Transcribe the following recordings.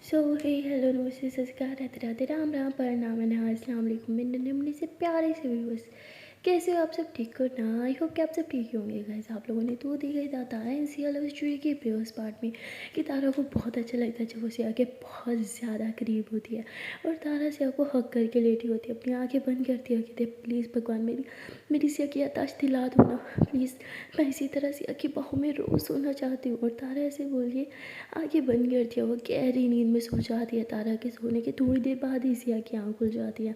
सो हे hello नमस्ते सत श्री अकाल राधे राधे राम राम प्रणाम अस्सलाम वालेकुम मेरे नन्हे से प्यारे से व्यूअर्स। कैसे हो आप सब? ठीक हो ना? आई होप कि आप सब ठीक ही होंगे। गाइस आप लोगों ने तो देखा ही था तारा एंड सिया लव स्टोरी के प्रीवियस पार्ट में कि तारा को बहुत अच्छा लगता है जब वो सिया के बहुत ज़्यादा करीब होती है और तारा सिया को हक करके लेटी होती है, अपनी आंखें बंद करती है, कहती है प्लीज़ भगवान मेरी सिया की याददाश्त दिला दो ना प्लीज़, मैं इसी तरह सिया की बाहों में रोज़ सोना चाहती हूँ। और तारा ऐसे बोलिए आंखें बंद करती है, वो गहरी नींद में सो जाती है। तारा के सोने के थोड़ी देर बाद ही सिया की आँख खुल जाती है।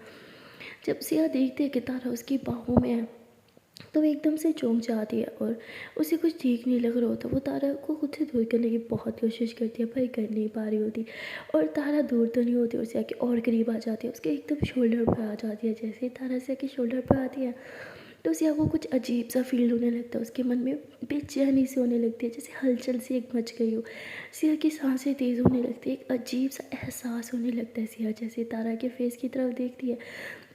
जब सिया देखती है कि तारा उसकी बाहों में है तो वो एकदम से चौंक जाती है और उसे कुछ ठीक नहीं लग रहा होता। वो तारा को खुद से दूर करने की बहुत कोशिश करती है, भाई कर नहीं पा रही होती। और तारा दूर तो नहीं होती और सिया के और करीब आ जाती है, उसके एकदम शोल्डर पर आ जाती है। जैसे ही तारा सिया के शोल्डर पर आती है तो सिया को कुछ अजीब सा फील होने लगता है, उसके मन में बेचैनी सी होने लगती है, जैसे हलचल सी एक मच गई हो। सिया की सांसें तेज़ होने लगती है, एक अजीब सा एहसास होने लगता है। सिया जैसे तारा के फेस की तरफ देखती है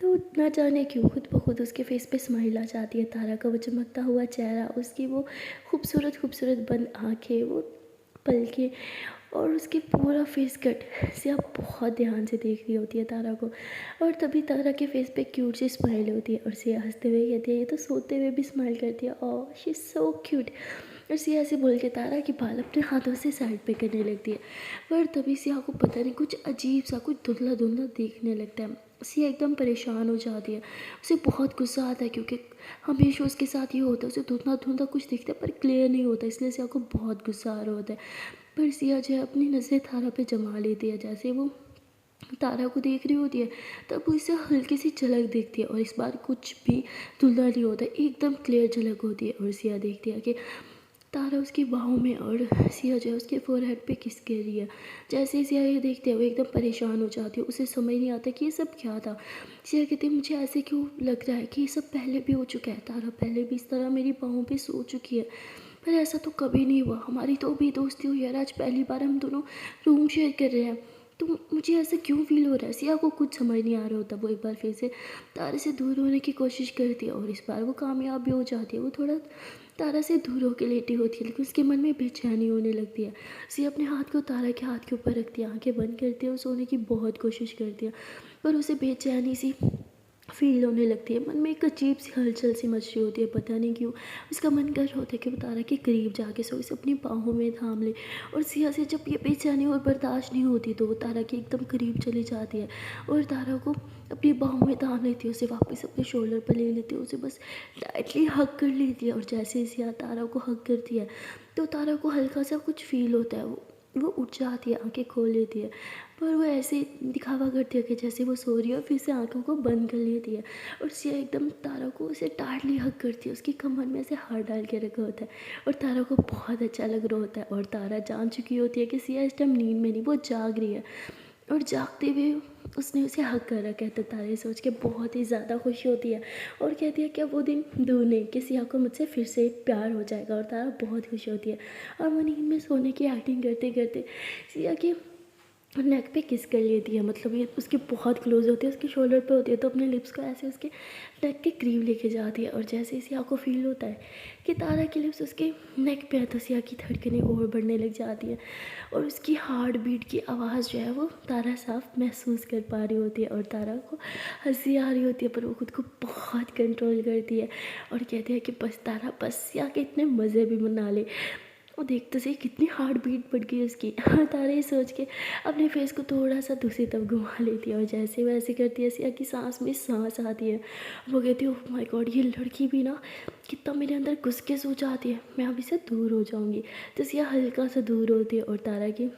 तो ना जाने क्यों खुद ब खुद उसके फेस पे स्माइल आ जाती है। तारा का वो चमकता हुआ चेहरा, उसकी वो खूबसूरत खूबसूरत बंद आँखें, वो पलकें और उसकी पूरा फेस कट। सिया बहुत ध्यान से देख रही होती है तारा को और तभी तारा के फेस पे क्यूट सी स्माइल होती है और सिया हंसते हुए कहती है, ये तो सोते हुए भी स्माइल करती है, ओह शी इज़ सो क्यूट। और सिया ऐसे बोल के तारा की बाल अपने हाथों से साइड पे करने लगती है। पर तभी सिया को पता नहीं कुछ अजीब सा कुछ धुंधला धुंधला देखने लगता है। सिया एकदम परेशान हो जाती है, उसे बहुत गुस्सा आता है क्योंकि हमेशा उसके साथ ये होता है, उसे धुंधला धुंधला कुछ दिखता है पर क्लियर नहीं होता, इसलिए सिया को बहुत गुस्सा आ रहा होता है। पर सिया जो है अपनी नज़रें तारा पे जमा लेती है। जैसे वो तारा को देख रही होती है तब उसे हल्की सी झलक दिखती है और इस बार कुछ भी धुंधला नहीं होता, एकदम क्लियर झलक होती है। और सिया देखती है कि तारा उसकी बाहों में और सिया जो है उसके फोरहेड पे किस कर रही है। जैसे ही सिया ये देखते हैं वो एकदम परेशान हो जाती है, उसे समझ नहीं आता कि ये सब क्या था। सिया कहती है मुझे ऐसे क्यों लग रहा है कि ये सब पहले भी हो चुका है, तारा पहले भी इस तरह मेरी बाहों पे सो चुकी है, पर ऐसा तो कभी नहीं हुआ, हमारी तो अभी दोस्ती हुई है, आज पहली बार हम दोनों रूम शेयर कर रहे हैं, तो मुझे ऐसा क्यों फील हो रहा है। सिया को कुछ समझ नहीं आ रहा होता। वो एक बार फिर से तारे से दूर होने की कोशिश करती है और इस बार वो कामयाब भी हो जाती है। वो थोड़ा तारा से दूर होकर लेटी होती है लेकिन उसके मन में बेचैनी होने लगती है। सिया अपने हाथ को तारा के हाथ के ऊपर रखती है, आंखें बंद करती है और सोने की बहुत कोशिश करती है, पर उसे बेचैनी सी फील होने लगती है। मन में एक अजीब सी हलचल सी मच रही होती है, पता नहीं क्यों उसका मन कर रहा होता है कि वो तारा के करीब जाके सो, इसे अपनी बाहों में थाम ले। और सिया से जब ये बेचैनी और बर्दाश्त नहीं होती तो वो तारा के एकदम करीब चली जाती है और तारा को अपनी बाहों में थाम लेती है, उसे वापस अपने शोल्डर पर ले लेती है, उसे बस टाइटली हग कर लेती है। और जैसे ही सिया तारा को हग करती है तो तारा को हल्का सा कुछ फील होता है, वो उठ जाती है, आंखें खोल लेती है, पर वो ऐसे दिखावा करती है कि जैसे वो सो रही है और फिर से आंखों को बंद कर लेती है। और सिया एकदम तारा को उसे टाइटली हग करती है, उसकी कमर में ऐसे हाथ डाल के रखा होता है और तारा को बहुत अच्छा लग रहा होता है। और तारा जान चुकी होती है कि सिया इस टाइम नींद में नहीं, वो जाग रही है और जागते हुए उसने उसे हक कर रखा है। तो तारे सोच के बहुत ही ज़्यादा खुशी होती है और कहती है कि अब वो दिन दूर नहीं कि सिया को मुझसे फिर से प्यार हो जाएगा। और तारा बहुत खुश होती है और वो नींद में सोने की एक्टिंग करते करते सिया की नेक पे किस कर लेती है, मतलब ये उसके बहुत क्लोज होती है, उसके शोल्डर पे होती है, तो अपने लिप्स को ऐसे उसके नेक के करीब लेके जाती है। और जैसे ही सिया को फील होता है कि तारा की लिप्स उसके नेक पे है तो सिया की धड़कनें और बढ़ने लग जाती है और उसकी हार्ट बीट की आवाज़ जो है वो तारा साफ महसूस कर पा रही होती है। और तारा को हंसी आ रही होती है पर वो खुद को बहुत कंट्रोल करती है और कहती है कि बस तारा बस सिया के इतने मज़े भी मना ले। वो देखते से कितनी हार्ट बीट बढ़ गई उसकी। तारा ये सोच के अपने फेस को थोड़ा सा दूसरी तरफ घुमा लेती है और जैसे वैसे करती है सिया की सांस में सांस आती है। वो कहती है ओह माय गॉड, ये लड़की भी ना कितना मेरे अंदर घुस के सो जाती है, मैं अभी से दूर हो जाऊंगी। तो सिया हल्का सा दूर होती है और तारा की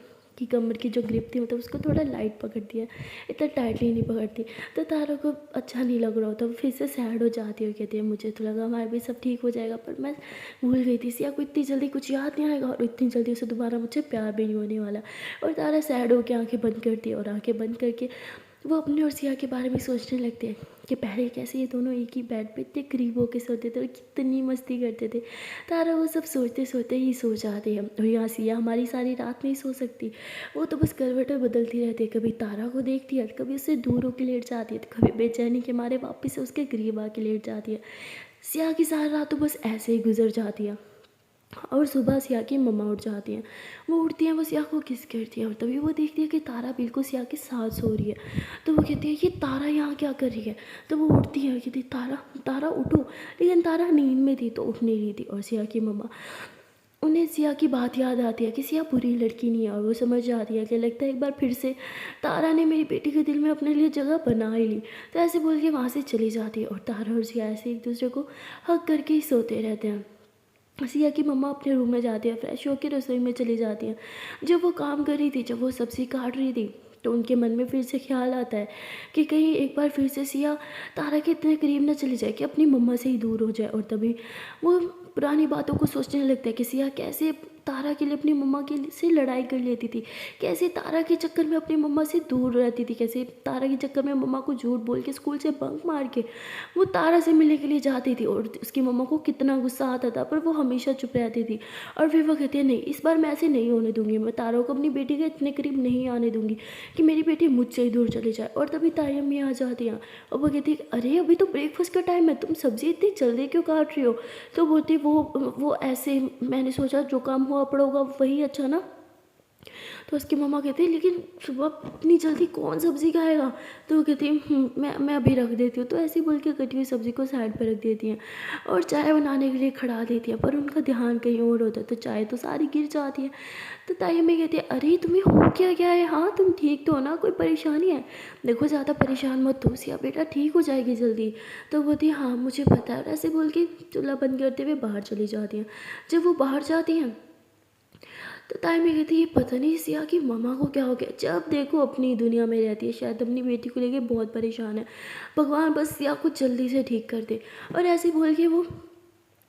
कमर की जो ग्रिप थी मतलब उसको थोड़ा लाइट पकड़ती है, इतना टाइटली नहीं पकड़ती। तो तारा को अच्छा नहीं लग रहा होता, वो फिर से सैड हो जाती है और कहती है मुझे तो लगा हमारे भी सब ठीक हो जाएगा, पर मैं भूल गई थी, सिया को इतनी जल्दी कुछ याद नहीं आएगा और इतनी जल्दी उसे दोबारा मुझसे प्यार भी नहीं होने वाला। और तारा सैड होकर आंखें बंद करती है और आंखें बंद करके वो अपने और सिया के बारे में सोचने लगते हैं कि पहले कैसे ये दोनों एक ही बेड पे इतने करीब होकर सोते थे और कितनी मस्ती करते थे। तारा वो सब सोचते सोचते ही सो जाते हैं और यहाँ सिया हमारी सारी रात नहीं सो सकती, वो तो बस करवटें बदलती रहती है, कभी तारा को देखती है, कभी उससे दूर होकर लेट जाती है, तो कभी बेचैनी के मारे वापस से उसके करीब आके लेट जाती है। सिया की सारी रात तो बस ऐसे ही गुजर जाती है। और सुबह सिया की मम्मा उठ जाती हैं। वो उठती हैं, वो सिया को किस करती है और तभी वो देखती है कि तारा बिल्कुल सिया के साथ सो रही है। तो वो कहती है ये तारा यहाँ क्या कर रही है। तो वो उठती है और कहती तारा तारा उठो, लेकिन तारा नींद में थी तो उठ नहीं रही थी। और सिया की मम्मा, उन्हें सिया की बात याद आती है कि सिया बुरी लड़की नहीं है और वो समझ जाती है कि लगता है एक बार फिर से तारा ने मेरी बेटी के दिल में अपने लिए जगह बना ही ली। तो ऐसे बोल के वहाँ से चली जाती है और तारा और सिया ऐसे एक दूसरे को हग करके ही सोते रहते हैं। सिया की मम्मा अपने रूम में जाती है, फ्रेश होकर रसोई में चली जाती हैं। जब वो काम कर रही थी, जब वो सब्ज़ी काट रही थी, तो उनके मन में फिर से ख्याल आता है कि कहीं एक बार फिर से सिया तारा के इतने करीब ना चली जाए कि अपनी मम्मा से ही दूर हो जाए। और तभी वो पुरानी बातों को सोचने लगता है कि सिया कैसे तारा के लिए अपनी मम्मा के से लड़ाई कर लेती थी, कैसे तारा के चक्कर में अपनी मम्मा से दूर रहती थी, कैसे तारा के चक्कर में मम्मा को झूठ बोल के स्कूल से बंक मार के वो तारा से मिलने के लिए जाती थी। और उसकी मम्मा को कितना गुस्सा आता था, पर वो हमेशा चुप रहती थी। और फिर वो कहती है नहीं, इस बार मैं ऐसे नहीं होने दूंगी, मैं तारा को अपनी बेटी के इतने करीब नहीं आने दूंगी कि मेरी बेटी मुझसे ही दूर चली जाए। और तभी ताई अम्मी आ जाती हैं और वो कहती है अरे अभी तो ब्रेकफास्ट का टाइम है, तुम सब्ज़ी इतनी जल्दी क्यों काट रही हो। तो बोलती वो ऐसे, मैंने सोचा जो काम हुआ पड़ा होगा वही अच्छा ना। तो उसकी मम्मा कहती है लेकिन सुबह इतनी जल्दी कौन सब्ज़ी खाएगा। तो वो कहती है मैं अभी रख देती हूँ। तो ऐसे ही बोल के कटी हुई सब्ज़ी को साइड पर रख देती हैं और चाय बनाने के लिए खड़ा देती हैं, पर उनका ध्यान कहीं और होता है तो चाय तो सारी गिर जाती है। तो ताई अम्मी कहती है अरे तुम्हें हो क्या गया है, हाँ तुम ठीक तो हो ना, कोई परेशानी है। देखो ज़्यादा परेशान मत हो सिया, बेटा ठीक हो जाएगी जल्दी। तो बोलती है हाँ मुझे पता है। और ऐसे बोल के चूल्हा बंद करते हुए बाहर चली जाती हैं। जब वो बाहर जाती हैं तो ताई में कहती है पता नहीं सिया की मम्मा को क्या हो गया, जब देखो अपनी दुनिया में रहती है, शायद अपनी बेटी को लेके बहुत परेशान है। भगवान बस सिया को जल्दी से ठीक कर दे। और ऐसे बोल के वो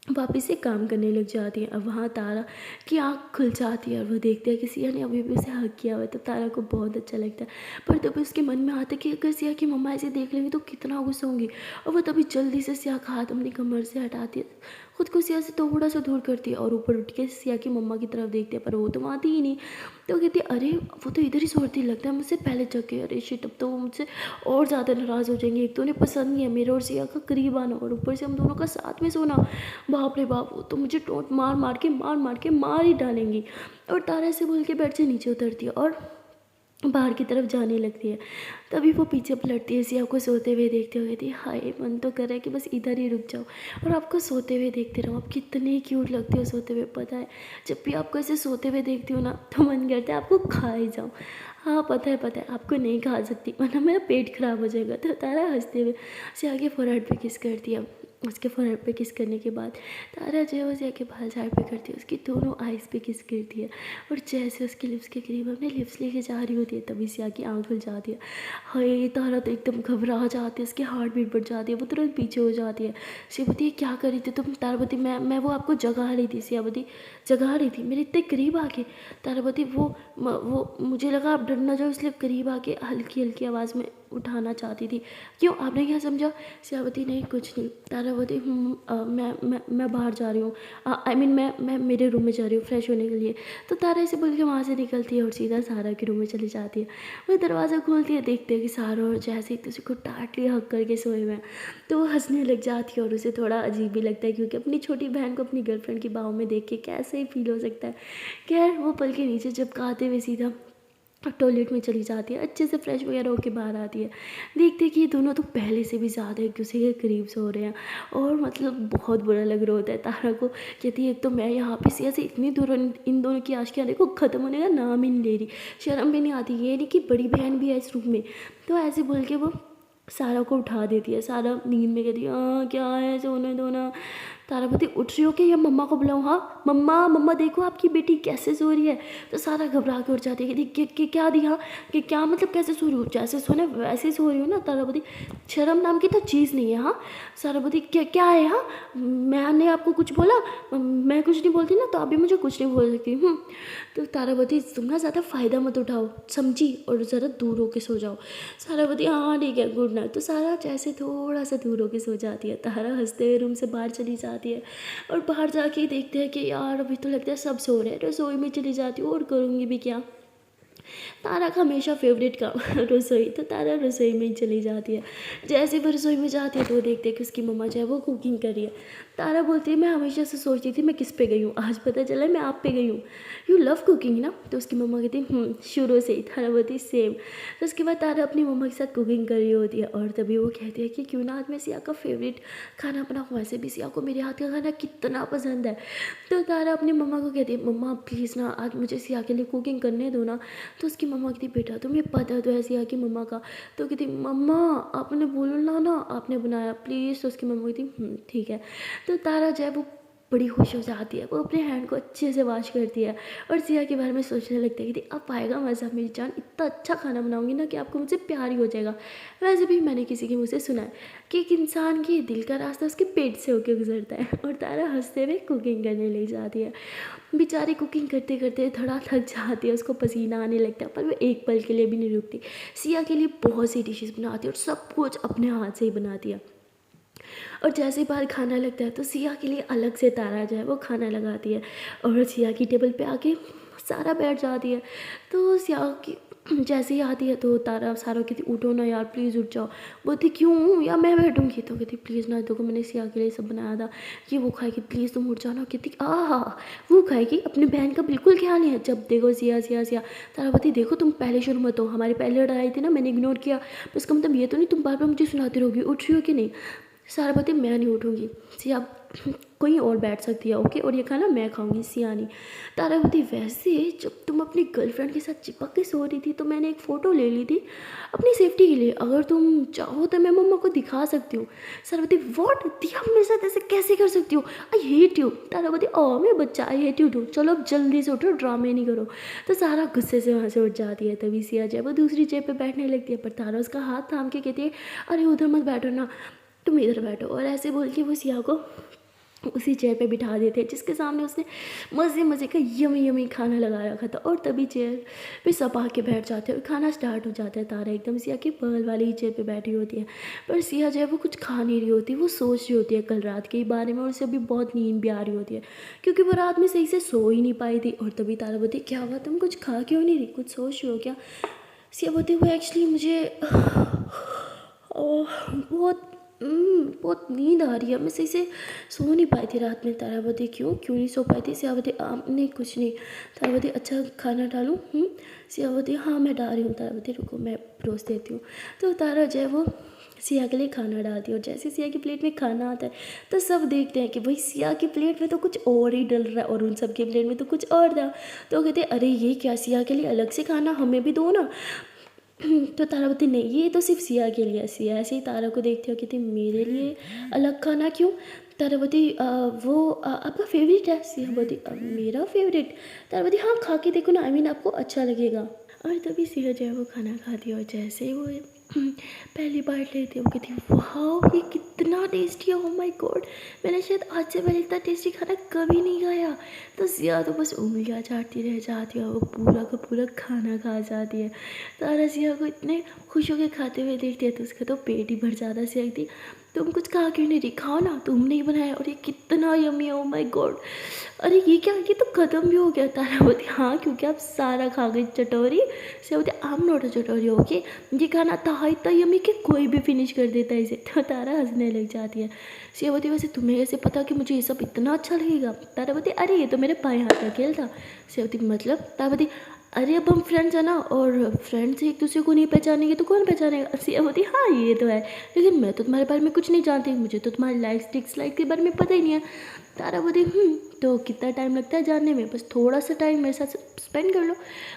वापस से काम करने लग जाती है। अब वहाँ तारा की आँख खुल जाती है और वो देखते हैं कि सिया ने अभी भी उसे हग किया हुआ है। तो तारा को बहुत अच्छा लगता है, पर तभी उसके मन में आता है कि अगर सिया की मम्मा ऐसे देख लेंगी तो कितना गुस्सा होंगी। और वो तभी जल्दी से सिया का हाथ अपनी कमर से हटाती है, खुद को सिया से थोड़ा सा दूर करती है और ऊपर उठ के सिया की मम्मा की तरफ देखती है, पर वो तो वहाँ थी ही नहीं। तो वो कहती है अरे वो तो इधर ही सोती, लगता है मुझसे पहले जग गए। अरे शिट, अब तो वो मुझसे और ज़्यादा नाराज़ हो जाएंगे। एक तो उन्हें पसंद नहीं है मेरे और सिया का करीब आना, और ऊपर से हम दोनों का साथ में सोना। बाप रे बाप, वो तो मुझे टोंट मार के मार ही डालेंगी। और तारा से बोल के बेड से नीचे उतरती है और बाहर की तरफ जाने लगती है। तभी वो पीछे पलटती है, सिया को सोते हुए देखते हुए कहती है हाय मन तो कर रहा है कि बस इधर ही रुक जाओ और आपको सोते हुए देखते रहो। आप कितने क्यूट लगते हो सोते हुए, पता है जब भी आपको ऐसे सोते हुए देखती हो ना तो मन करता है आपको खा ही जाऊँ। हाँ पता है आपको नहीं खा सकती वरना मेरा पेट खराब हो जाएगा। तो तारा हंसते हुए सिया के फोरहेड पे किस करती है। उसके फोरहेड पे किस करने के बाद तारा जो है वो सिया के बाल झाड़ पे करती है, उसकी दोनों आइज़ पे किस करती है। और जैसे उसके लिप्स के करीब अपने लिप्स लेके जा रही होती है तभी सिया की आँख खुल जाती है। हाय तारा तो एकदम घबरा जाती है, उसकी हार्ट बीट बढ़ जाती है, वो तुरंत पीछे हो जाती है। सिया बोलती है क्या कर रही थी तुम। तारा बोलती मैं वो आपको जगा रही थी। सिया बोलती जगा रही थी मेरे इतने करीब आके। तारा बोलती वो मुझे लगा आप डर ना जाओ इसलिए करीब आके हल्की हल्की आवाज़ में उठाना चाहती थी। क्यों, आपने क्या समझा। सियावती नहीं कुछ नहीं। तारावती मैं बाहर जा रही हूँ, आई मीन मैं मेरे रूम में जा रही हूँ फ्रेश होने के लिए। तो तारा ऐसे बोल के वहाँ से निकलती है और सीधा सारा के रूम में चली जाती है। वो दरवाज़ा खोलती है, देखते हैं कि सारा और जैसे एक दूसरे को टाट लिया हक करके सोए हुए हैं। तो वो हंसने लग जाती है और उसे थोड़ा अजीब भी लगता है क्योंकि अपनी छोटी बहन को अपनी गर्लफ्रेंड की बाहों में देख के कैसे ही फील हो सकता है। खैर वो पल के नीचे चिपकाते हुए सीधा टॉयलेट में चली जाती है, अच्छे से फ्रेश वगैरह होकर बाहर आती है। देखते हैं कि ये दोनों तो पहले से भी ज़्यादा एक दूसरे के करीब से हो रहे हैं और मतलब बहुत बुरा लग रहा होता है तारा को। कहती है एक तो मैं यहाँ पे सिया से इतनी दूर, इन दोनों की आशिकियाँ देखो ख़त्म होने का नाम ही नहीं ले रही, शर्म भी नहीं आती, ये नहीं कि बड़ी बहन भी है इस रूम में। तो ऐसे बोल के वो सारा को उठा देती है। सारा नींद में कहती है क्या है सोने दो ना। तारा बोलती उठ रही हो क्या या मम्मा को बुलाऊँ। हाँ मम्मा देखो आपकी बेटी कैसे सो रही है। तो सारा घबरा के उठ जाती है कि क्या दिया कि क्या मतलब कैसे सो रही हो, जैसे सोने वैसे ही सो रही हो ना। तारा बोलती शर्म नाम की तो चीज़ नहीं है। हाँ सारा बोलती क्या है। हाँ मैंने आपको कुछ बोला, मैं कुछ नहीं बोलती ना तो आप भी मुझे कुछ नहीं बोल सकती। तो तारा बोलती तुम ना ज़्यादा फ़ायदा मत उठाओ समझी, और ज़रा दूर होके सो जाओ। सारा बोलती हाँ ठीक है गुड नाइट। तो सारा जैसे थोड़ा सा दूर होके सो जाती है। तारा हंसते हुए रूम से बाहर चली जाती है और बाहर जाके देखते हैं कि यार अभी तो लगता है सब सो रहे हैं। रसोई में चली जाती हूँ और करूँगी भी क्या। तारा का हमेशा फेवरेट काम रसोई, तो तारा रसोई में ही चली जाती है। जैसे वो रसोई में जाती है तो वो देखते हैं कि उसकी मम्मा जो है वो कुकिंग कर रही है। तारा बोलती है मैं हमेशा से सोचती थी मैं किस पे गई हूँ, आज पता चला मैं आप पे गई हूँ। यू लव कुकिंग ना? तो उसकी मम्मा कहती है शुरू से ही। तारा बोलती सेम। तो उसके बाद तारा अपनी मम्मा के साथ कुकिंग कर रही होती है और तभी वो कहती है कि क्यों ना आज मैं सिया का फेवरेट खाना बनाऊँ, वैसे भी सिया को मेरे हाथ का खाना कितना पसंद है। तो तारा अपनी मम्मा को कहती है मम्मा प्लीज़ ना आज मुझे सिया के लिए कुकिंग करने दो ना। तो उसकी मम्मा कहती बेटा तुम्हें पता तो है सिया की मम्मा का। तो कहती मम्मा आपने बोलना ना आपने बनाया प्लीज़। तो उसकी मम्मा कहती ठीक है। तो तारा जो है वो बड़ी खुश हो जाती है, वो अपने हैंड को अच्छे से वॉश करती है और सिया के बारे में सोचने लगती है कि अब आएगा मज़ा, मेरी जान इतना अच्छा खाना बनाऊंगी ना कि आपको मुझसे प्यार ही हो जाएगा। वैसे भी मैंने किसी के मुँह से सुना है कि एक इंसान की दिल का रास्ता उसके पेट से होकर गुजरता है। और तारा हंसते हुए कुकिंग करने लग जाती है। बेचारी कुकिंग करते करते थोड़ा थक जाती है, उसको पसीना आने लगता है, पर वो एक पल के लिए भी नहीं रुकती। सिया के लिए बहुत सी डिशेस बनाती है और सब कुछ अपने हाथ से ही बनाती है। और जैसे ही बाहर खाना लगता है तो सिया के लिए अलग से तारा जो है वो खाना लगाती है और सिया की टेबल पे आके सारा बैठ जाती है। तो सिया की जैसे ही आती है तो तारा सारा कहती उठो ना यार प्लीज़ उठ जाओ। बोलती क्यों या मैं बैठूंगी? तो कहती प्लीज़ ना, देखो मैंने सिया के लिए सब बनाया था कि वो खाएगी, प्लीज़ तुम उठ जाओ ना। कहती वो खाएगी, अपनी बहन का बिल्कुल ख्याल नहीं है। जब देखो सिया सिया सिया। तारा बोलती देखो तुम पहले शुरू मत हो, हमारी पहले लड़ाई थी ना मैंने इग्नोर किया, इसका मतलब ये तो नहीं तुम बार बार मुझे सुनाती रहोगी, उठ रही हो कि नहीं? सारा बोलती मैं नहीं उठूँगी, सिया कोई और बैठ सकती है ओके, और ये खाना मैं खाऊंगी, सिया नहीं। तारा बोलती वैसे जब तुम अपनी गर्लफ्रेंड के साथ चिपक के सो रही थी तो मैंने एक फ़ोटो ले ली थी अपनी सेफ्टी के लिए, अगर तुम चाहो तो मैं मम्मा को दिखा सकती हूँ। सारा बोलती व्हाट, दिया मेरे साथ ऐसे कैसे कर सकती हो, आई हेट यू। तारा बोलती मैं बच्चा, आई हेट यू टू, चलो अब जल्दी से उठो, ड्रामे नहीं करो। तो सारा गुस्से से वहाँ से उठ जाती है। तभी सिया जब वो दूसरी चेयर पर बैठने लगती है, पर तारा उसका हाथ थाम के कहती है अरे उधर मत बैठो ना, तुम इधर बैठो। और ऐसे बोल के वो सिया को उसी चेयर पे बिठा देते हैं जिसके सामने उसने मज़े मज़े का यमी यमी खाना लगा रखा था। और तभी चेयर पे सब आके बैठ जाते हैं और खाना स्टार्ट हो जाता है। तारा एकदम सिया की बगल वाली ही चेयर पे बैठी होती है, पर सिया जो है वो कुछ खा नहीं रही होती, वो सोच रही होती है कल रात के बारे में और उसे अभी बहुत नींद भी आ रही होती है क्योंकि वो रात में सही से सो ही नहीं पाई थी। और तभी तारा बोलती क्या हुआ, तुम कुछ खा क्यों नहीं रही, कुछ सोच रही हो क्या? सिया बोलती वो एक्चुअली मुझे बहुत बहुत नींद आ रही है, मैं सही से सो नहीं पाई थी रात में। तारावती क्यों क्यों नहीं सो पाई थी? सियावती नहीं कुछ नहीं। तारावती अच्छा खाना डालूँ? सियावती हाँ मैं डाल रही हूँ। तारावती रुको मैं परोस देती हूँ। तो तारा जो है वो सिया के लिए खाना डालती है और जैसे सिया की प्लेट में खाना आता है तो सब देखते हैं कि भाई सिया की प्लेट में तो कुछ और ही डल रहा है और उन सब की प्लेट में तो कुछ और था। तो कहते अरे ये क्या, सिया के लिए अलग से खाना, हमें भी दो ना। तो तारा बोलती नहीं ये तो सिर्फ सिया के लिए। सिया ऐसे ही तारा को देखती हो कहती मेरे लिए अलग खाना क्यों? तारा बोलती वो आपका फेवरेट है। सिया बोलती मेरा फेवरेट? तारा बोलती हाँ खा के देखो ना, आई मीन आपको अच्छा लगेगा। और तभी सिया जो है वो खाना खाती है और जैसे ही वो पहली बाइट लेती है वो कहती वाह ये कितना टेस्टी है, ओह माय गॉड, मैंने शायद आज से पहले इतना टेस्टी खाना कभी नहीं खाया। तो सिया तो बस उंगलियां चाटती रह जाती है और वो पूरा का पूरा खाना खा जाती है। तारा सिया को इतने खुश होकर खाते हुए देखती है तो उसका तो पेट ही भर जाता है। सिया कहती तुम कुछ खा क्यों नहीं रही, खाओ ना, तुमने ही बनाया और ये कितना यम्मी है, ओह माय गॉड, अरे ये क्या, ये तो ख़त्म भी हो गया। तारा बोलती हाँ क्योंकि आप सारा खा गई चटोरी। सिया बोलती आई एम नॉट अ चटोरी ओके, ये खाना था इतना यम्मी कि कोई भी फिनिश कर देता है इसे। तो तारा हंसने लग जाती है। सिया बोलती वैसे तुम्हें कैसे पता कि मुझे ये सब इतना अच्छा लगेगा? तारा बोलती अरे ये तो मेरे बाएं हाथ का खेल था। सिया बोलती मतलब? तारा बोलती अरे अब हम फ्रेंड्स हैं ना, और फ्रेंड्स एक दूसरे को नहीं पहचानेंगे तो कौन पहचानेगा? सिया बोलती हाँ ये तो है, लेकिन मैं तो तुम्हारे बारे में कुछ नहीं जानती, मुझे तो तुम्हारे लाइक्स डिसलाइक के बारे में पता ही नहीं है। तारा बोलती तो कितना टाइम लगता है जानने में? बस थोड़ा सा टाइम मेरे साथ स्पेंड कर लो,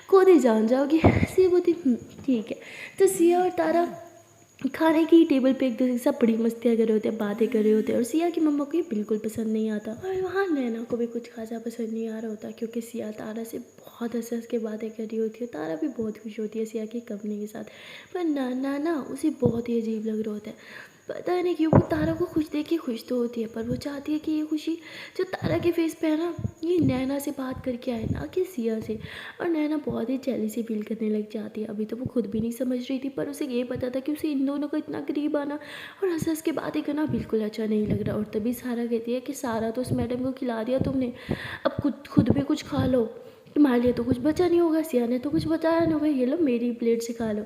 खुद ही जान जाओगी। सिया बोलती ठीक है। तो सिया और तारा खाने की टेबल पे एक दूसरे के साथ बड़ी मस्तियाँ कर रहे होते हैं, बातें कर रहे होते हैं और सिया की मम्मा को ये बिल्कुल पसंद नहीं आता और वहाँ नैना को भी कुछ खासा पसंद नहीं आ रहा होता क्योंकि सिया तारा से बहुत हंस हंस के बातें कर रही होती है। तारा भी बहुत खुश होती है सिया की कंपनी के साथ, पर ना उसे बहुत ही अजीब लग रहा होता है। पता नहीं क्यों वो तारा को खुश देख के खुश तो होती है, पर वो चाहती है कि ये खुशी जो तारा के फेस पे है ना, ये नैना से बात करके आए ना कि सिया से। और नैना बहुत ही जेलसी फील करने लग जाती है। अभी तो वो खुद भी नहीं समझ रही थी, पर उसे ये पता था कि उसे इन दोनों को इतना करीब आना और हंस हंस के बातें करना बिल्कुल अच्छा नहीं लग रहा। और तभी सारा कहती है कि सारा तो उस मैडम को खिला दिया तुमने, अब खुद भी कुछ खा लो। तुम्हारे लिए तो कुछ बचा नहीं होगा, सिया ने तो कुछ बताया नहीं होगा, ये लो मेरी प्लेट से खा लो।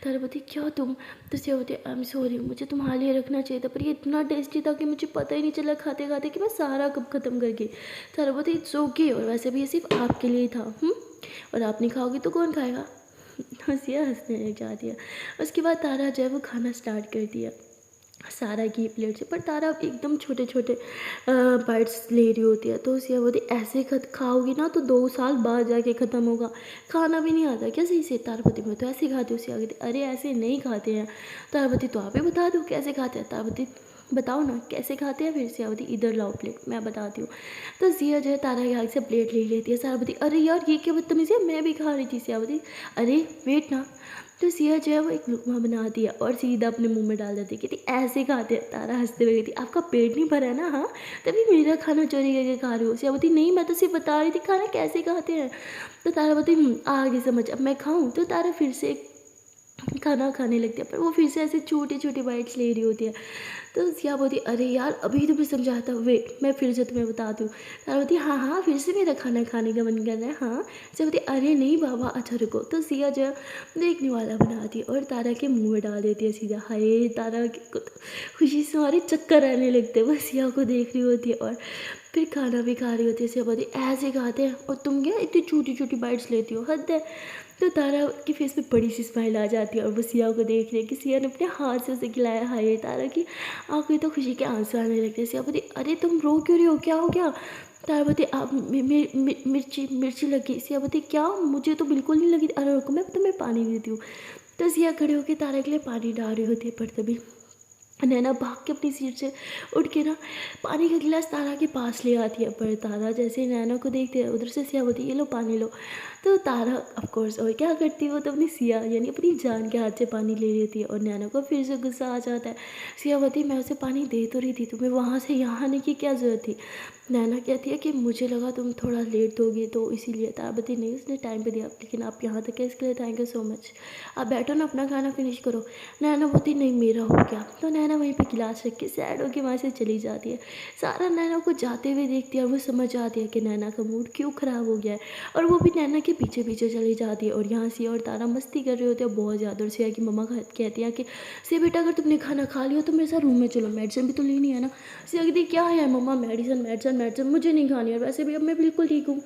तारा बोलती क्या तुम? तो सिया बोलती आई एम सॉरी, मुझे तुम्हारे लिए रखना चाहिए था, पर ये इतना टेस्टी था कि मुझे पता ही नहीं चला खाते खाते कि मैं सारा कप ख़त्म कर गई। तारा बोलती इट्स ओके, और वैसे भी ये सिर्फ आपके लिए ही था, और आप नहीं खाओगी तो कौन खाएगा? सिया हंसने लग जाती है। उसके बाद तारा जो है वो खाना स्टार्ट कर दिया सारा की प्लेट से, पर तारा एकदम छोटे छोटे बाइट्स ले रही होती है। तो सिया बोलती ऐसे खाओगी ना तो 2 साल बाद जाके ख़त्म होगा, खाना भी नहीं आता क्या सही से? तारापति मैं तो ऐसे खाती हूँ। सिया कहती अरे ऐसे नहीं खाते हैं। तारापति तो आप ही बता दो कैसे खाते हैं। तारापति बताओ ना कैसे खाते हैं। फिर सियावती इधर लाओ प्लेट, मैं बताती हूँ। तो सिया जो है तारा के आगे से प्लेट ले लेती है। तारापति अरे यार ये क्या बदतमीज़ी है, मैं भी खा रही थी। सियावती अरे वेट ना। तो सिया जो है वो एक लुकमा बनाती है और सीधा अपने मुंह में डाल देती है। कहती ऐसे खाते हैं। तारा हंसते हुए कहती आपका पेट नहीं भरा है ना? हाँ तभी मेरा खाना चोरी करके खा रही हो। सियावती नहीं मैं तो सिर्फ बता रही थी खाना कैसे खाते हैं। तो तारावती आगे समझ, अब मैं खाऊँ? तो तारा फिर से खाना खाने लगती है, पर वो फिर से ऐसे छोटी छोटी बाइट्स ले रही होती है। तो सिया बोलती अरे यार अभी तुम्हें समझाया था, वेट मैं फिर से तुम्हें बताती हूँ। तारा बोलती हाँ हाँ फिर से मेरा खाना खाने का मन कर रहा है। हाँ सिया बोलती अरे नहीं बाबा अच्छा रुको। तो सिया जो है देखने वाला बनाती है और तारा के मुंह में डाल देती है सीधा। हाय तारा को तो खुशी से हमारे चक्कर आने लगते हैं, वो सिया को देख रही होती है और फिर खाना भी खा रही होती है। सिया बोलती ऐसे खाते हैं और तुम क्या इतनी छोटी छोटी बाइट्स लेती हो, हद है। तो तारा की फेस पे बड़ी सी स्माइल आ जाती है और वो सिया को देख रही है कि सिया ने अपने हाथ से उसे खिलाया। हाय तारा की आंखें तो खुशी के आंसू आने लगते हैं। सिया बोलती अरे तुम रो क्यों रही हो, क्या हो गया? तारा बोलती आप मिर्ची लगी। सिया बोलती क्या? मुझे तो बिल्कुल नहीं लगी। अरे रुको मैं तुम्हें पानी देती हूँ। तो सिया खड़े होकर तारा के लिए पानी डाल रही होती है, पर तभी नैना भाग के अपनी सीट से उठ के ना पानी का गिलास तारा के पास ले आती है। पर तारा जैसे नैना को देखते हैं उधर से सिया बोलती ये लो पानी लो। तो तारा ऑफकोर्स और क्या करती है वो तो अपनी सिया यानी अपनी जान के हाथ से पानी ले रही होती है और नैना को फिर से गुस्सा आ जाता है। सिया बोलती मैं उसे पानी दे तो रही थी, तुम्हें वहाँ से यहाँ आने की क्या ज़रूरत थी? नैना कहती है कि मुझे लगा तुम थोड़ा लेट दोगी तो इसीलिए। तारा बोलती नहीं उसने टाइम पे दिया, लेकिन आप यहाँ तक है इसके लिए थैंक यू सो मच। आप बैठो ना अपना खाना फिनिश करो। नैना बोलती नहीं मेरा हो गया। तो नैना वहीं पे गिलास रख के सैड होकर वहाँ से चली जाती है। सारा नैना को जाते हुए देखती है और वो समझ आती है कि नैना का मूड क्यों ख़राब हो गया है और वो भी नैना के पीछे पीछे चली जाती है। और यहाँ सिया और तारा मस्ती कर रहे होते हैं बहुत ज़्यादा। और सिया की मम्मा कहती है कि सिया बेटा अगर तुमने खाना खा लिया तो मेरे साथ रूम में चलो, मेडिसिन भी तो लेनी है ना। सिया कहती क्या है मम्मा मेडिसिन मेडिसिन मेडिसिन मुझे नहीं खानी है, वैसे भी अब मैं बिल्कुल ठीक हूँ।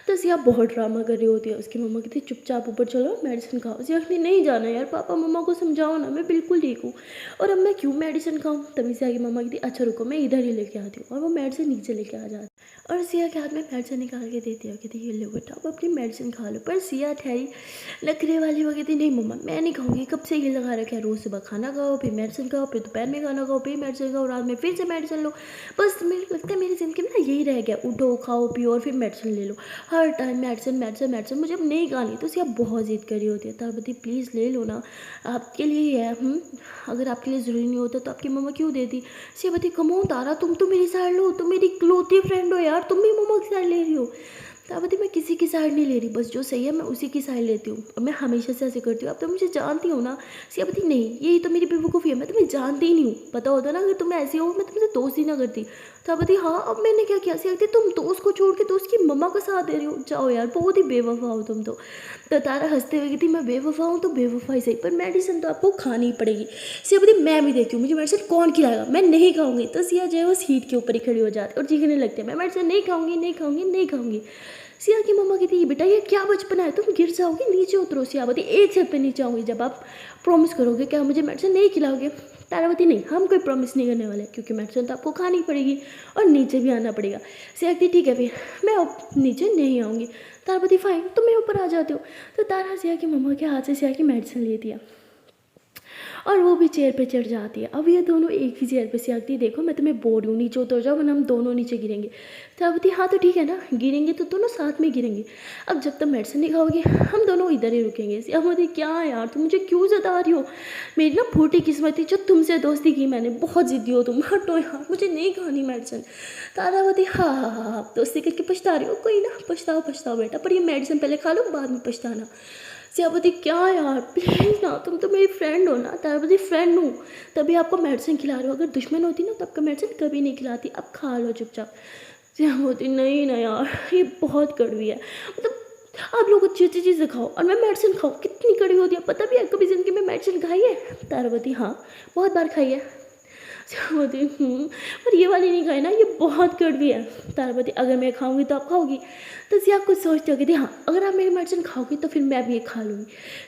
तो सिया बहुत ड्रामा कर रही होती है। उसकी मम्मा कहती चुपचाप ऊपर चलो मेडिसिन खाओ। सिया कहती नहीं जाना यार, पापा मम्मा को समझाओ ना, मैं बिल्कुल ठीक हूँ और अब मैं क्यों मेडिसिन खाऊँ। तभी सिया की मम्मा कहती अच्छा रुको मैं इधर ही लेके आती हूँ, और वो मेडिसिन नीचे लेके आ जाती और सिया के हाथ में मेडिसिन निकाल के देती है। कहती ये लो बेटा अब अपनी मेडिसिन खा लो। पर सिया ठहरी नखरे वाली वो कहती नहीं मम्मा मैं नहीं खाऊंगी, कब से ये लगा रखा है, रोज़ सुबह खाना खाओ फिर मेडिसिन खाओ फिर दोपहर में खाना खाओ फिर मेडिसिन खाओ रात में फिर से मेडिसिन लो। बस मुझे लगता है मेरी ज़िंदगी में ना यही रह गया, उठो खाओ पियो और फिर मेडिसिन ले लो, हर टाइम मेडिसिन मेडिसिन मेडिसिन, मुझे अब नहीं खानी। तो सिया बहुत ज़िद करी होती है। तारापति प्लीज़ ले लो ना, आपके लिए ही है। अगर आपके लिए ज़रूरी नहीं होता तो आपकी मम्मा क्यों देती। सियावती कमो तारा तुम तो मेरी साइड लो, तुम मेरी इकलौती फ्रेंड हो यार, तुम भी मम्मा की साइड ले रही हो। तारापति मैं किसी की साइड नहीं ले रही, बस जो सही है मैं उसी की साइड लेती हूँ और मैं हमेशा से ऐसे करती हूँ, अब तो मुझे जानती हूँ ना। सियावती नहीं यही तो मेरी बेवकूफ़ी है, मैं तुम्हें जानती ही नहीं हूँ, पता होता ना अगर तुम ऐसी हो मैं तुमसे दोस्ती ना करती। तारापति हाँ अब मैंने क्या किया। सियावती तुम दोस्त को छोड़ के दोस्त की मम्मा का साथ दे रही हो, जाओ यार बहुत ही बेवफा हो तुम तो। तारा हंसते हुए कहती मैं बेवफा हूँ तो बेवफा ही सही, पर मेडिसिन तो आपको खानी ही पड़ेगी। सिया बोलती मैं भी देखती हूँ मुझे मेडिसिन कौन खिलाएगा, मैं नहीं खाऊंगी। तो सिया जो है वो सीट के ऊपर ही खड़ी हो जाती और चीखने लगती है मैं मेडिसिन नहीं खाऊंगी नहीं खाऊंगी नहीं खाऊंगी। सिया की मम्मा कहती बेटा ये क्या बचपना है, तुम गिर जाओगी, नीचे उतरो। सिया बोलती एक स्टेप पे नीचे आऊँगी जब आप प्रॉमिस करोगे क्या मुझे मेडिसिन नहीं खिलाओगे। तारावती नहीं हम कोई प्रॉमिस नहीं करने वाले, क्योंकि मेडिसिन तो आपको खानी पड़ेगी और नीचे भी आना पड़ेगा। सिया कहती ठीक है फिर मैं अब नीचे नहीं आऊँगी। तारावती फाइन तो मैं ऊपर आ जाती हूँ। तो तारा सिया की मम्मा के हाथ से सिया की मेडिसिन लेती है और वो भी चेयर पे चढ़ जाती है। अब ये दोनों एक ही चेयर पे। सिया कहती देखो मैं तुम्हें बोल रही हूँ नीचे उतर जाओ वरना हम दोनों नीचे गिरेंगे। तारावती हाँ तो ठीक है ना, गिरेंगे तो दोनों साथ में गिरेंगे, अब जब तक मेडिसिन नहीं खाओगे हम दोनों इधर ही रुकेंगे। सिया बोलती क्या यार तुम मुझे क्यों जता रही हो, मेरी ना फूटी किस्मत थी जो तुमसे दोस्ती की मैंने, बहुत ज़िद्दी हो तुम, हटो यार मुझे नहीं खानी मेडिसिन। तारावती हाँ हाँ हाँ हाँ दोस्ती करके पछता रही हो, कोई ना पछताओ पछताओ बेटा, पर ये मेडिसिन पहले खा लो बाद में पछताना। सियावती क्या यार प्लीज़ ना, तुम तो मेरी फ्रेंड हो ना। तारावती फ्रेंड हूँ तभी आपको मेडिसिन खिला रही हो, अगर दुश्मन होती ना तो आपका मेडिसिन कभी नहीं खिलाती, अब खा लो चुपचाप। सिया बोलती नहीं ना यार, ये बहुत कड़वी है, मतलब आप लोग अच्छी अच्छी चीज़ें खाओ और मैं मेडिसिन खाऊँ, कितनी कड़वी होती है, पता भी है कभी ज़िंदगी में मेडिसिन खाई है? तारा बोलती हाँ, बहुत बार खाई है। तारापति पर ये वाली नहीं खाई ना, ये बहुत कड़वी है। तारापति अगर मैं खाऊंगी तो आप खाओगी? तो सिया कुछ सोचते हो कि हाँ, अगर आप मेरी मेडिसिन खाओगी तो फिर मैं भी ये खा लूँगी।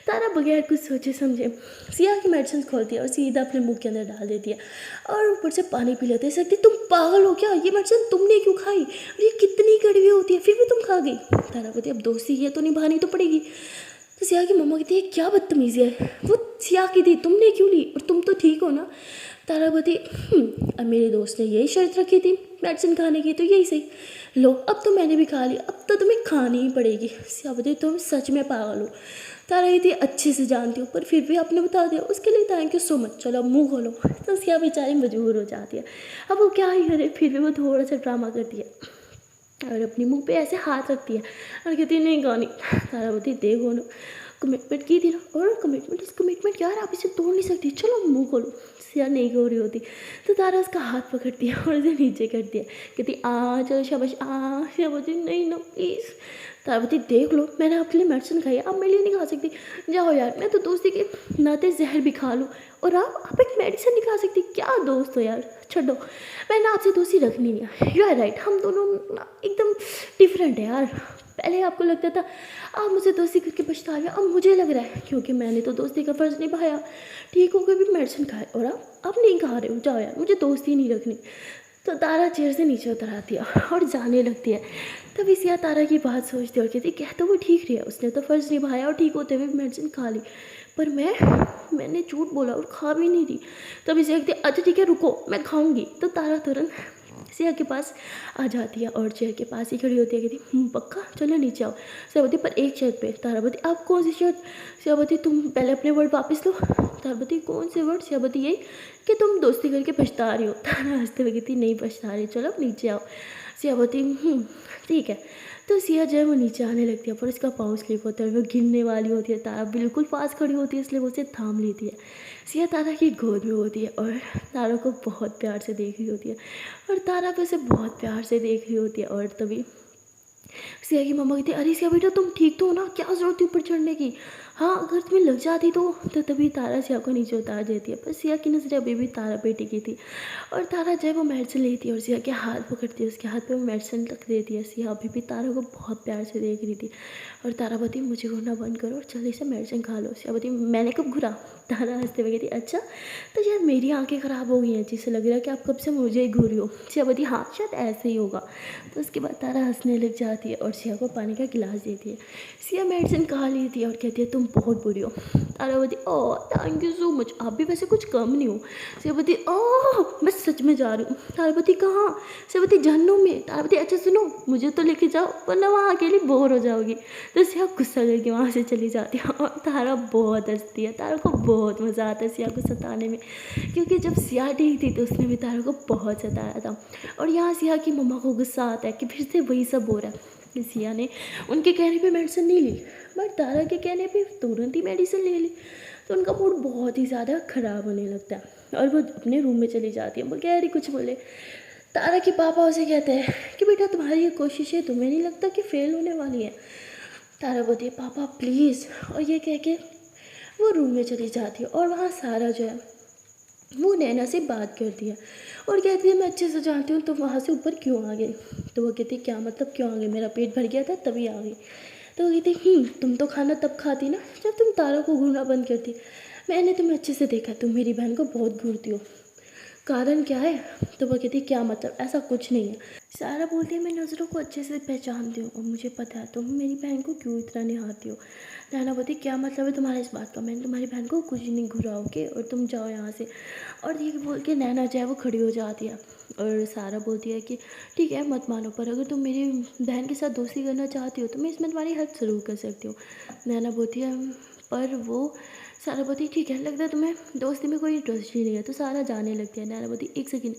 तारा बगैर कुछ सोचे समझे सिया की मेडिसिन खोलती है और सीधा अपने मुंह के अंदर डाल देती है और ऊपर से पानी पी लेती है। सकती तुम पागल हो क्या, ये मेडिसिन तुमने क्यों खाई और ये कितनी कड़वी होती है फिर भी तुम खा गई? तारापति अब दोस्ती ये तो निभानी तो पड़ेगी। तो सिया की मम्मा कहती है क्या बदतमीज़ी है, वो सिया की थी, तुमने क्यों ली और तुम तो ठीक हो ना? तारापति अब मेरे दोस्त ने यही शर्त रखी थी मेडिसिन खाने की, तो यही सही, लो अब तो मैंने भी खा लिया, अब तो तुम्हें खानी ही पड़ेगी। सियापति तुम सच में पागल हो। तारा कहती अच्छे से जानती हूँ पर फिर भी आपने बता दिया, उसके लिए थैंक यू सो मच, चलो अब मुँह खोलो। तो सिया बेचारी मजबूर हो जाती है, अब वो क्या ही करे, फिर भी वो थोड़ा सा ड्रामा करती है और अपने मुंह पे ऐसे हाथ रखती है और कहती है नहीं गानी। तारावती देखो ना, कमिटमेंट की थी ना, और कमिटमेंट इस कमिटमेंट यार आप इसे तोड़ नहीं सकती, चलो मुंह खोलो। सिया नहीं हो रही होती तो तारा उसका हाथ पकड़ती है और उसे नीचे करती है, कहती चलो शाबाश सिया बोलती नहीं ना प्लीज़। तारावती देख लो मैंने आपके लिए मेडिसिन खाई है, आप मेरे लिए नहीं खा सकती, जाओ यार, मैं तो दोस्ती के नाते जहर भी खा लूँ और आप एक मेडिसिन नहीं खा सकती, क्या दोस्त हो यार, छोड़ो, मैंने आपसे दोस्ती रखनी नहीं है। यू आर राइट, हम दोनों ना एकदम डिफरेंट है यार। पहले आपको लगता था आप मुझसे दोस्ती करके पछता रहे हो, अब मुझे लग रहा है क्योंकि मैंने तो दोस्ती का फ़र्ज़ निभाया, ठीक हो, भी मेडिसिन खाए और आप नहीं खा रहे हो, जाओ यार, मुझे दोस्ती नहीं रखनी। तो तारा चेयर से नीचे उतर आती है और जाने लगती है। तभी सिया तारा की बात सोचती है और कहती कह तो वो ठीक रही है, उसने तो फ़र्ज़ निभाया और ठीक होते हुए मेडिसिन खा ली, पर मैंने झूठ बोला और खा भी नहीं दी। तभी सिया कहती अच्छा ठीक है रुको मैं खाऊंगी। तो तारा तुरंत सिया के पास आ जाती है और चेयर के पास ही खड़ी होती है, कहती पक्का चलो नीचे आओ। सियावती पर एक शर्त पे। तारावती आप कौन सी शर्त? सियावती तुम पहले अपने वर्ड वापस लो। तारावती कौन से वर्ड? सियावती यही कि तुम दोस्ती करके पछता रही हो। तारा हंसते हुए कहती नहीं पछता रही, चलो नीचे आओ। सियावती ठीक है। तो सिया जो है वो नीचे आने लगती है पर उसका पाँव स्लिप होता है, वो गिरने वाली होती है। तारा बिल्कुल पास खड़ी होती है इसलिए वो उसे थाम लेती है। सिया तारा की गोद में होती है और तारा को बहुत प्यार से देख रही होती है और तारा भी उसे बहुत प्यार से देख रही होती है। और तभी सिया की मम्मा कहती है अरे सिया बेटा तुम ठीक तो हो ना, क्या ज़रूरत थी ऊपर चढ़ने की, हाँ अगर तुम्हें लग जाती तो तभी तारा सिया को नीचे उतार देती है। पर सिया की नज़रें अभी भी तारा पे टिकी थी और तारा जब वो मेडिसिन लेती है और सिया के हाथ पकड़ती है, उसके हाथ पे वो मेडिसिन रख देती है। सिया अभी भी तारा को बहुत प्यार से देख रही थी और तारा बोती मुझे घूरना बंद करो और जल्दी से मेडिसिन खा लो। सिया बोती मैंने कब घुरा? तारा हंसते हुए कहती अच्छा तो शायद मेरी आंखें ख़राब हो गई हैं जिससे लग रहा है कि आप कब से मुझे ही घूरी हो। सिया बोती हाँ शायद ऐसे ही होगा। तो उसके बाद तारा हंसने लग जाती है और सिया को पानी का गिलास देती है। सिया मेडिसिन खा लेती है और कहती है तुम बहुत बुरी हो। तारा बोती oh thank you so much, आप भी वैसे कुछ कम नहीं हो। सिया बोती ओह मैं सच में जा रही हूँ। तारा बोती कहाँ? सिया बोती जहन्नुम में। तारा बोती अच्छा सुनो मुझे तो लेके जाओ वरना वहाँ अकेली बोर हो जाओगी। तो सिया गुस्सा करके वहाँ से चली जाती है और तारा बहुत हंसती है। तारा को बहुत मज़ा आता है सिया को सताने में, क्योंकि जब सिया ठीक थी तो उसने भी तारा को बहुत सताया था। और यहाँ सिया की मम्मा को गुस्सा आता है कि फिर से वही सब हो रहा है कि सिया ने उनके कहने पे मेडिसिन नहीं ली बट तारा के कहने पे तुरंत ही मेडिसिन ले ली। तो उनका मूड बहुत ही ज़्यादा ख़राब होने लगता है और वो अपने रूम में चली जाती है बगैर ही कुछ बोले। तारा के पापा उसे कहते हैं कि बेटा तुम्हारी ये कोशिशें तुम्हें नहीं लगता कि फ़ेल होने वाली हैं? तारा बोलती है पापा प्लीज़, और ये कह के वो रूम में चली जाती है। और वहाँ सारा जो है वो नैना से बात करती है और कहती है मैं अच्छे से जानती हूँ तुम वहाँ से ऊपर क्यों आ गई। तो वो कहती है क्या मतलब क्यों आ गई, मेरा पेट भर गया था तभी आ गई। तो वो कहती तुम तो खाना तब खाती ना जब तुम तारा को घूरना बंद करती। मैंने तुम्हें अच्छे से देखा, तुम मेरी बहन को बहुत घूरती हो, कारण क्या है? तो वो कहती क्या मतलब, ऐसा कुछ नहीं है। सारा बोलती है मैं नज़रों को अच्छे से पहचानती हूँ और मुझे पता है तुम मेरी बहन को क्यों इतना निहारती हो। नैना बोलती क्या मतलब है तुम्हारे इस बात का, मैंने तुम्हारी बहन को कुछ नहीं घुराओगे और तुम जाओ यहाँ से। और ये बोल के नैना जो है वो खड़ी हो जाती है और सारा बोलती है कि ठीक है मत मानो, पर अगर तुम मेरी बहन के साथ दोस्ती करना चाहती हो तो मैं इसमें तुम्हारी हेल्प ज़रूर कर सकती हूँ। नैना बोलती है पर वो सारा बोलती ठीक है लगता है तुम्हें दोस्ती में कोई इंटरेस्ट ही नहीं है। तो सारा जाने लगती है। नैना बोलती एक second,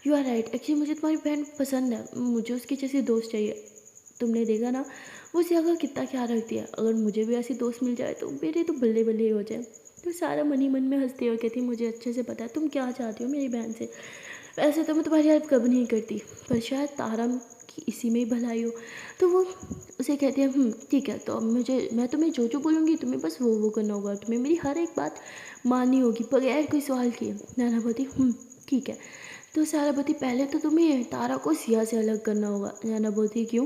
you are right, actually मुझे तुम्हारी बहन पसंद है, मुझे उसकी जैसी दोस्त चाहिए। तुमने देखा ना वो उसे अगर कितना ख्याल रखती है, अगर मुझे भी ऐसी दोस्त मिल जाए तो मेरे तो बल्ले बल्ले ही हो जाए। तो सारा मन ही मन में हंसती है और कहती मुझे अच्छे से पता है तुम क्या चाहती हो मेरी बहन से, वैसे तो मैं तुम्हारी हेल्प कभी नहीं करती, पर शायद तारा इसी में ही भलाई हो। तो वो उसे कहती है ठीक है, तो अब मैं तुम्हें जो जो बोलूँगी तुम्हें बस वो करना होगा, तुम्हें मेरी हर एक बात माननी होगी बगैर कोई सवाल किए। नैना बोलती ठीक है। तो सारा बोलती पहले तो तुम्हें तारा को सिया से अलग करना होगा। नैना बोलती क्यों?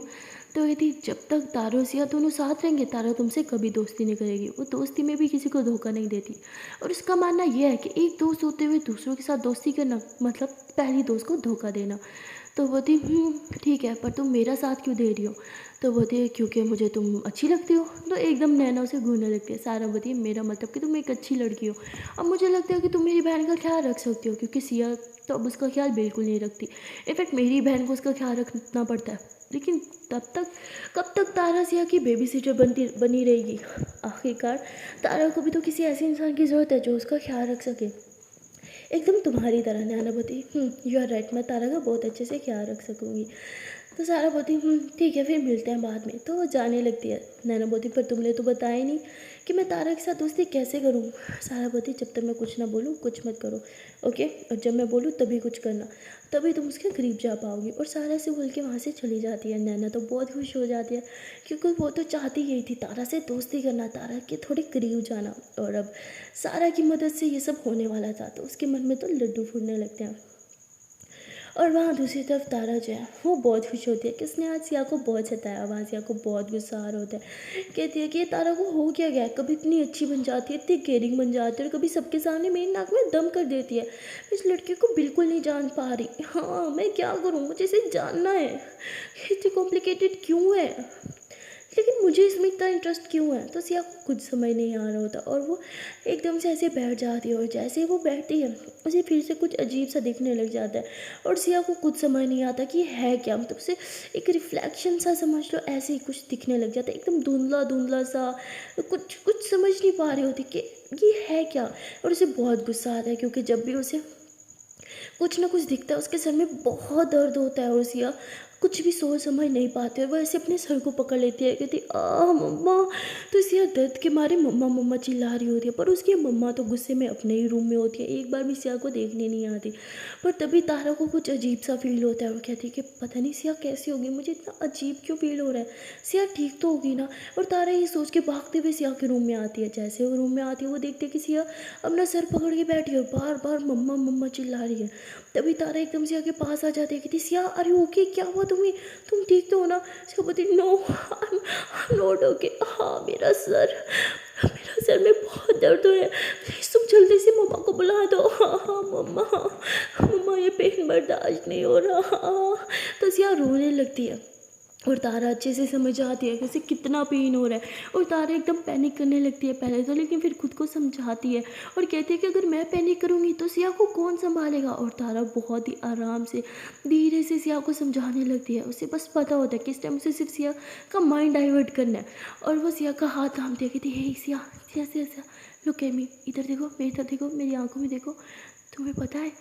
तो कहती जब तक तारा और सिया दोनों साथ रहेंगे तारा तुमसे कभी दोस्ती नहीं करेगी, वो दोस्ती में भी किसी को धोखा नहीं देती। और उसका मानना यह है कि एक दोस्त होते हुए दूसरों के साथ दोस्ती करना मतलब पहली दोस्त को धोखा देना। तो बोलती ठीक है, पर तुम मेरा साथ क्यों दे रही हो? तो बोलती है क्योंकि मुझे तुम अच्छी लगती हो। तो एकदम नैना उसे घूरने लगती है। सारा बोलती है मेरा मतलब कि तुम एक अच्छी लड़की हो, अब मुझे लगता है कि तुम मेरी बहन का ख्याल रख सकती हो, क्योंकि सिया तो अब उसका ख्याल बिल्कुल नहीं रखती। इनफैक्ट मेरी बहन को उसका ख्याल रखना पड़ता है। लेकिन तब तक कब तक तारा सिया की बेबी सीटर बनी रहेगी? आखिरकार तारा को भी तो किसी ऐसे इंसान की ज़रूरत है जो उसका ख्याल रख सके, एकदम तुम्हारी तरह। नैना बोती यू आर राइट, मैं तारा का बहुत अच्छे से ख्याल रख सकूँगी। तो सारा बोती ठीक है, फिर मिलते हैं बाद में। तो वो जाने लगती है। नैना बोती पर तुमने तो बताया ही नहीं कि मैं तारा के साथ दोस्ती कैसे करूँ। सारा बोती जब तक मैं कुछ ना बोलूँ कुछ मत करो, ओके, और जब मैं बोलूँ तभी कुछ करना, तभी तुम उसके करीब जा पाओगी। और सारा से बोल के वहाँ से चली जाती है। नैना तो बहुत खुश हो जाती है, क्योंकि वो तो चाहती यही थी तारा से दोस्ती करना, तारा के थोड़े करीब जाना। और अब सारा की मदद से ये सब होने वाला था, तो उसके मन में तो लड्डू फूटने लगते हैं। और वहाँ दूसरी तरफ तारा जो है वो बहुत खुश होती है कि उसने आज सिया को बहुत सताया। वहाँ सिया को बहुत गुस्सा आ रहा होता है। कहती है कि ये तारा को हो क्या गया, कभी इतनी अच्छी बन जाती है, इतनी केयरिंग बन जाती है, और कभी सबके सामने मेरी नाक में दम कर देती है। इस लड़की को बिल्कुल नहीं जान पा रही। हाँ, मैं क्या करूँ, मुझे इसे जानना है, इतनी कॉम्प्लिकेटेड क्यों है, लेकिन मुझे इसमें इतना इंटरेस्ट क्यों है। तो सिया को कुछ समझ नहीं आ रहा होता, और वो एकदम से ऐसे बैठ जाती है। और जैसे ही वो बैठती है उसे फिर से कुछ अजीब सा दिखने लग जाता है, और सिया को कुछ समझ नहीं आता कि ये है क्या। मतलब उसे एक रिफ्लेक्शन सा समझ लो, ऐसे ही कुछ दिखने लग जाता है, एकदम धुंधला धुंधला सा, कुछ कुछ समझ नहीं पा रही होती कि ये है क्या। और उसे बहुत गुस्सा आता है, क्योंकि जब भी उसे कुछ ना कुछ दिखता है उसके सर में बहुत दर्द होता है, और सिया कुछ भी सोच समझ नहीं पाती, और वो ऐसे अपने सर को पकड़ लेती है, कहती मम्मा। तो सिया दर्द के मारे मम्मा मम्मा चिल्ला रही होती है, पर उसकी मम्मा तो गुस्से में अपने ही रूम में होती है, एक बार भी सिया को देखने नहीं आती। पर तभी तारा को कुछ अजीब सा फील होता है, वो कहती है कि पता नहीं सिया कैसी होगी, मुझे इतना अजीब क्यों फील हो रहा है, सिया ठीक तो होगी ना। और तारा ये सोच के भागते हुए सिया के रूम में आती है। जैसे वो रूम में आती है वो देखते कि सिया अपना सर पकड़ के बैठी है और बार बार मम्मा मम्मा चिल्ला रही है। तभी तारा एकदम सिया के पास आ जाती है, कहती सिया अरे ओके, क्या हुआ तुम्हें, तुम ठीक तो हो ना? सिया बोलती no I am not okay. हाँ मेरा सर में बहुत दर्द हो रहा है, प्लीज़ तुम जल्दी से मम्मा को बुला दो। हाँ हाँ मम्मा, मम्मा ये पेन बर्दाश्त नहीं हो रहा। तो सिया रोने लगती है, और तारा अच्छे से समझ आती है कि उसे कितना पेन हो रहा है। और तारा एकदम पैनिक करने लगती है पहले तो, लेकिन फिर खुद को समझाती है और कहती है कि अगर मैं पैनिक करूँगी तो सिया को कौन संभालेगा। और तारा बहुत ही आराम से धीरे से सिया को समझाने लगती है। उसे बस पता होता है कि इस टाइम उसे सिर्फ सिया का माइंड डाइवर्ट करना है। और वो सिया का हाथ थामती है, कहती है hey Siya Siya Siya Siya, look at me, इधर देखो, मेरी तरफ देखो, मेरी आंखों में देखो, तुम्हें पता है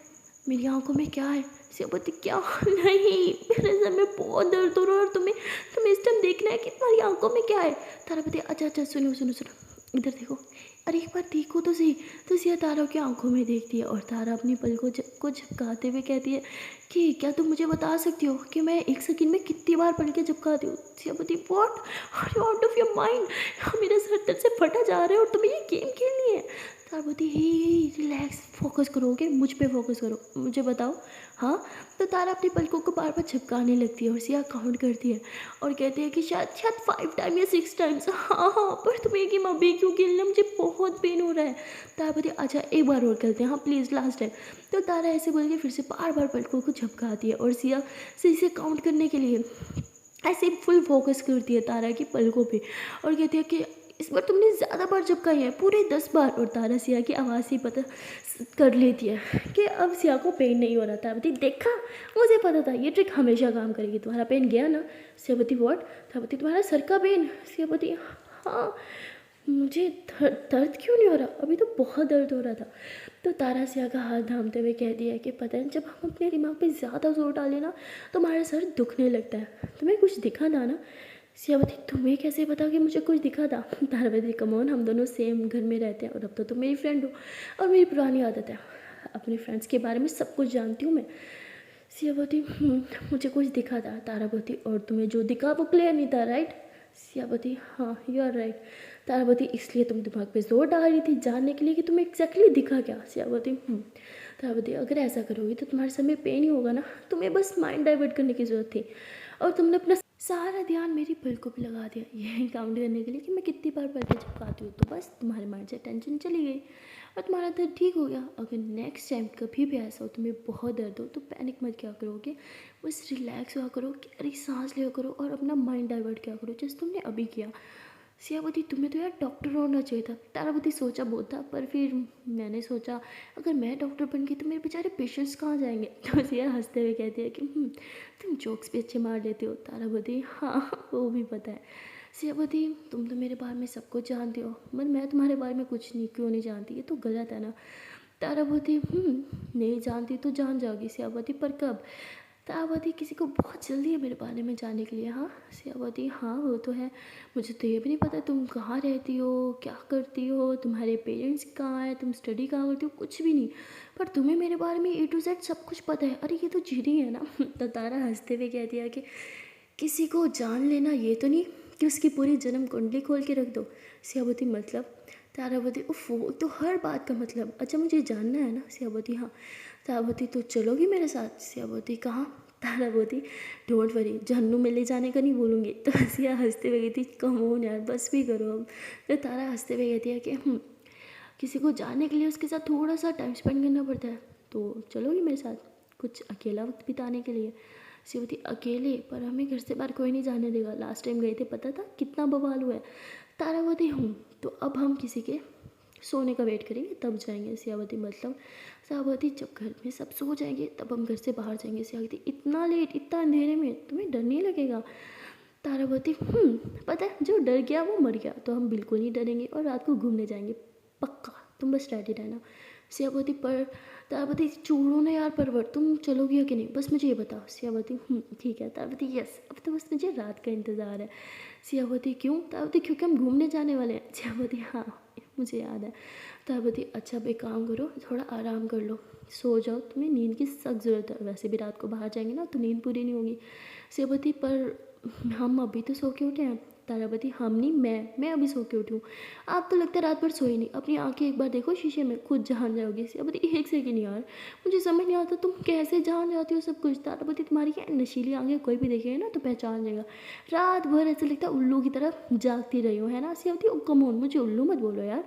मेरी आंखों में क्या है? सिया बोलती क्या? नहीं, मेरे सर में बहुत दर्द हो रहा है, और तुम्हें इस टाइम देखना है कि तुम्हारी आंखों में क्या है। तारा बोलती अच्छा अच्छा, सुनो सुनो सुनो, इधर देखो, अरे एक बार देखो तो सही। तो सिया तारा की आंखों में देखती है, और तारा अपनी पलकों को झपकाते हुए कहती है कि क्या तुम मुझे बता सकती हो कि मैं एक सेकंड में कितनी बार पलकें झपकाती हूँ? सिया बोलती what, are you out of your mind, मेरा सर दर्द से फटा जा रहा है और तुम्हें ये गेम खेलनी है। तारा बोलती हे रिलैक्स, फोकस करोगे, मुझ पे फोकस करो, मुझे बताओ। हाँ, तो तारा अपनी पलकों को बार बार झपकाने लगती है, और सिया काउंट करती है और कहती है कि शायद 5 टाइम या 6 टाइम्स। हाँ हाँ, पर तुम्हें कि अभी क्यों खेलना, मुझे बहुत पेन हो रहा है। तारा बोलती अच्छा एक बार और करते हैं, हाँ प्लीज़ लास्ट टाइम। तो तारा ऐसे बोल के फिर से बार बार पलकों को झपकाती है, और सिया सही से काउंट करने के लिए ऐसे फुल फोकस करती है तारा की पलकों पे, और कहती है कि इस बार तुमने ज़्यादा बार झपकाई है, पूरे 10 बार। और तारा सिया की आवाज़ से पता कर लेती है कि अब सिया को पेन नहीं हो रहा था। बताती देखा, मुझे पता था ये ट्रिक हमेशा काम करेगी, तुम्हारा पेन गया ना। सियापति व्हाट? सियापति तुम्हारा सर का पेन? सियापति हाँ, मुझे दर्द क्यों नहीं हो रहा, अभी तो बहुत दर्द हो रहा था। तो तारा सिया का हाथ थामते हुए कह दिया कि पता है जब हम अपने दिमाग पे ज़्यादा जोर डालें ना तो हमारा सर दुखने लगता है, तुम्हें कुछ दिखा था ना? सियावती तुम्हें कैसे पता कि मुझे कुछ दिखा था? तारावती कमोन, हम दोनों सेम घर में रहते हैं, और अब तो तुम मेरी फ्रेंड हो, और मेरी पुरानी आदत है अपने फ्रेंड्स के बारे में सब कुछ जानती हूँ मैं। सिया बोलती मुझे कुछ दिखा था। तारा बोलती और तुम्हें जो दिखा वो क्लियर नहीं था, राइट? सिया बोलती हाँ यू आर राइट। तारा बोलती इसलिए तुम दिमाग पे जोर डाल रही थी जानने के लिए कि तुम्हें एग्जैक्टली दिखा क्या? सिया बोलती तारा बोलती अगर ऐसा करोगी तो तुम्हारे सर में पेन ही होगा ना, तुम्हें बस माइंड डाइवर्ट करने की ज़रूरत थी और तुमने अपना सारा ध्यान मेरी पलकों पे लगा दिया ये काउंट करने के लिए कि मैं कितनी बार पलकें झपकाती हूँ, तो बस तुम्हारे माइंड से टेंशन चली गई और तुम्हारा दर्द ठीक हो गया। अगर नेक्स्ट टाइम कभी भी ऐसा हो तुम्हें बहुत दर्द हो तो पैनिक मत क्या करोगे, बस रिलैक्स हुआ करो, गहरी सांस लिया करो और अपना माइंड डाइवर्ट किया करो जैसे तुमने अभी किया। सियावती तुम्हें तो यार डॉक्टर होना चाहिए था। तारावती सोचा बहुत था पर फिर मैंने सोचा अगर मैं डॉक्टर बन गई तो मेरे बेचारे पेशेंट्स कहाँ जाएंगे। तो सिया हंसते हुए कहती है कि तुम जोक्स भी अच्छे मार लेते हो। तारावती हाँ वो भी पता है। सियावती तुम तो मेरे बारे में सब कुछ जानती हो मगर मैं तुम्हारे बारे में कुछ नहीं, क्यों नहीं जानती, ये तो गलत है ना। तारावती नहीं जानती तो जान जाओगी सियावती, पर कब? तारावती किसी को बहुत जल्दी है मेरे बारे में जानने के लिए। हाँ सियावती हाँ वो तो है, मुझे तो ये भी नहीं पता तुम कहाँ रहती हो, क्या करती हो, तुम्हारे पेरेंट्स कहाँ हैं, तुम स्टडी कहाँ करती हो, कुछ भी नहीं, पर तुम्हें मेरे बारे में A to Z सब कुछ पता है। अरे ये तो चीटिंग है ना। तो तारा हंसते हुए कहती है कि किसी को जान लेना ये तो नहीं कि उसकी पूरी जन्म कुंडली खोल के रख दो। सियावती मतलब? तारावती उफ वो तो हर बात का मतलब। अच्छा मुझे जानना है ना? सियावती हाँ। तारावती तो चलोगी मेरे साथ? सियावती कहाँ? तारावती डोंट वरी, जहन्नुम में ले जाने का नहीं बोलूँगी। तो सिया हंसते हुए कहती कम ऑन यार बस भी करो अब। तो तारा हंसते हुए कहती है कि किसी को जानने के लिए उसके साथ थोड़ा सा टाइम स्पेंड करना पड़ता है, तो चलोगी मेरे साथ कुछ अकेला वक्त बिताने के लिए? शिवती अकेले? पर हमें घर से बाहर कोई नहीं जाने देगा, लास्ट टाइम गए थे पता था कितना बवाल हुआ है। तारावती तो अब हम किसी के सोने का वेट करेंगे तब जाएंगे। सियावती मतलब? सियावती जब घर में सब सो जाएंगे तब हम घर से बाहर जाएंगे। सियावती इतना लेट इतना अंधेरे में तुम्हें डर नहीं लगेगा? तारावती पता है जो डर गया वो मर गया, तो हम बिल्कुल नहीं डरेंगे और रात को घूमने जाएंगे पक्का, तुम बस रेडी रहना। सियावती पर तारावती छोड़ो ना यार परवर, तुम चलोगी या कि नहीं बस मुझे ये बताओ। सियावती ठीक है। तारावती यस अब तो बस मुझे रात का इंतज़ार है। सियावती क्यों? तारावती क्योंकि हम घूमने जाने वाले हैं। सियावती हाँ मुझे याद है। तारावती अच्छा अब एक काम करो थोड़ा आराम कर लो, सो जाओ, तुम्हें नींद की सख्त ज़रूरत है, वैसे भी रात को बाहर जाएंगे ना तो नींद पूरी नहीं होगी। सियावती पर हम अभी तो सो के उठे हैं। तारावती हम नहीं मैं अभी सो के उठी हूँ, आप तो लगता है रात भर सोई नहीं, अपनी आंखें एक बार देखो शीशे में, खुद जान जाओगी। सियावती एक सेकंड यार मुझे समझ नहीं आता तुम कैसे जान जाती हो सब कुछ। तारावती तुम्हारी क्या नशीली आंखें कोई भी देखेगा ना तो पहचान जाएगा, रात भर ऐसे लगता है उल्लू की तरह जागती रही हो है ना। सियावती ओ कम ऑन मुझे उल्लू मत बोलो यार।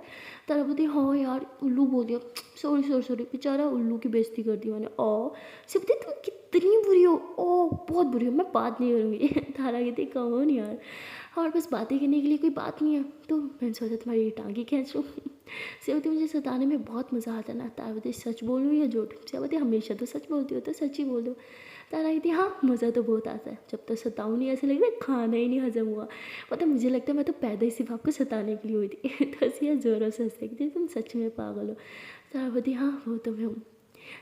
तारावती हाँ यार उल्लू बोल दिया, सॉरी सॉरी सॉरी, बेचारा उल्लू की बेइज्जती कर दी मैंने। ओ सियावती तुम कितनी बुरी हो, ओ बहुत बुरी हो, मैं बात नहीं करूँगी। तारा कहती कम ऑन यार, और बस बातें करने के लिए कोई बात नहीं है तो मैंने सोचा तुम्हारी टांगी खींच लूँ। सेवती मुझे सताने में बहुत मज़ा आता है ना। तारावती सच बोलूँ या झूठ? सेवती हमेशा तो सच बोलती हो तो सच ही बोल दो। तारा कहती हाँ मज़ा तो बहुत आता है, जब तक सताऊँ नहीं ऐसे लगता है खाना ही नहीं हजम हुआ, मतलब मुझे लगता है मैं तो पैदा ही सिर्फ आपको सताने के लिए हुई थी। तो सिया ज़ोरों से हंसते कि तुम सच में पागल हो। तारावती हाँ वो तो मैं हूँ।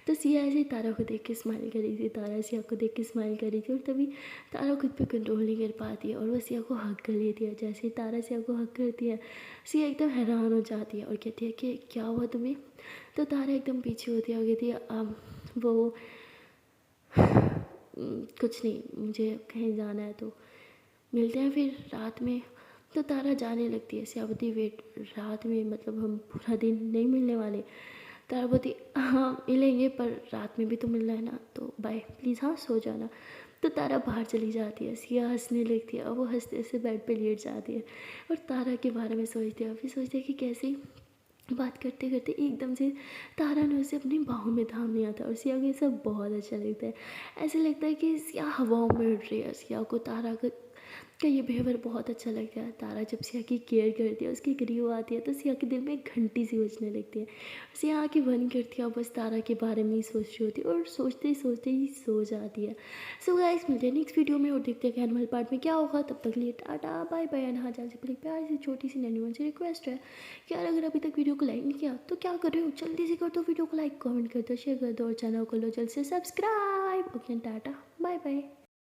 तो सिया ऐसे ही तारा को देख के स्माइल कर रही थी, तारा सिया को देख के स्माइल कर रही थी और तभी तारा खुद पे कंट्रोल नहीं कर पाती है और वह सिया को हक कर लेती है। जैसे ही तारा सिया को हक करती है सिया एकदम हैरान हो जाती है और कहती है कि क्या हुआ तुम्हें? तो तारा एकदम पीछे होती है और कहती है वो कुछ नहीं, मुझे कहीं जाना है तो मिलते हैं फिर रात में। तो तारा जाने लगती है। सियावती वेट रात में मतलब हम पूरा दिन नहीं मिलने वाले? तारावती हाँ मिलेंगे पर रात में भी तो मिलना है ना, तो बाय प्लीज़ हाँ सो जाना। तो तारा बाहर चली जाती है। सिया हंसने लगती है और वो हंसते हंसते बेड पे लेट जाती है और तारा के बारे में सोचती है। फिर सोचती है कि कैसे बात करते करते एकदम से तारा ने उसे अपनी बाहों में थाम लिया था और सिया को ये सब बहुत अच्छा लगता है। ऐसे लगता है कि सिया हवाओं में उड़ रही है। सिया को तारा का ये बिहेवियर बहुत अच्छा लगता है। तारा जब सिया की केयर करती है उसके करीब आती है तो सिया के दिल में एक घंटी सी बजने लगती है। सिया आँखें बंद करती है और बस तारा के बारे में ही सोच रही होती है और सोचते ही सो जाती है। सो गाइस मिलते हैं नेक्स्ट वीडियो में और देखते हैं कि एनिमल पार्ट में क्या होगा। तब तक लिए टाटा बाय बाय। एंड हाँ जान से पहले प्यार से छोटी सी नन्ही सी रिक्वेस्ट है कि यार अगर अभी तक वीडियो को लाइक नहीं किया तो क्या कर रहे हो, जल्दी से कर दो वीडियो को लाइक, कमेंट कर दो, शेयर कर दो और चैनल को लो जल्द से subscribe. Okay tata bye bye.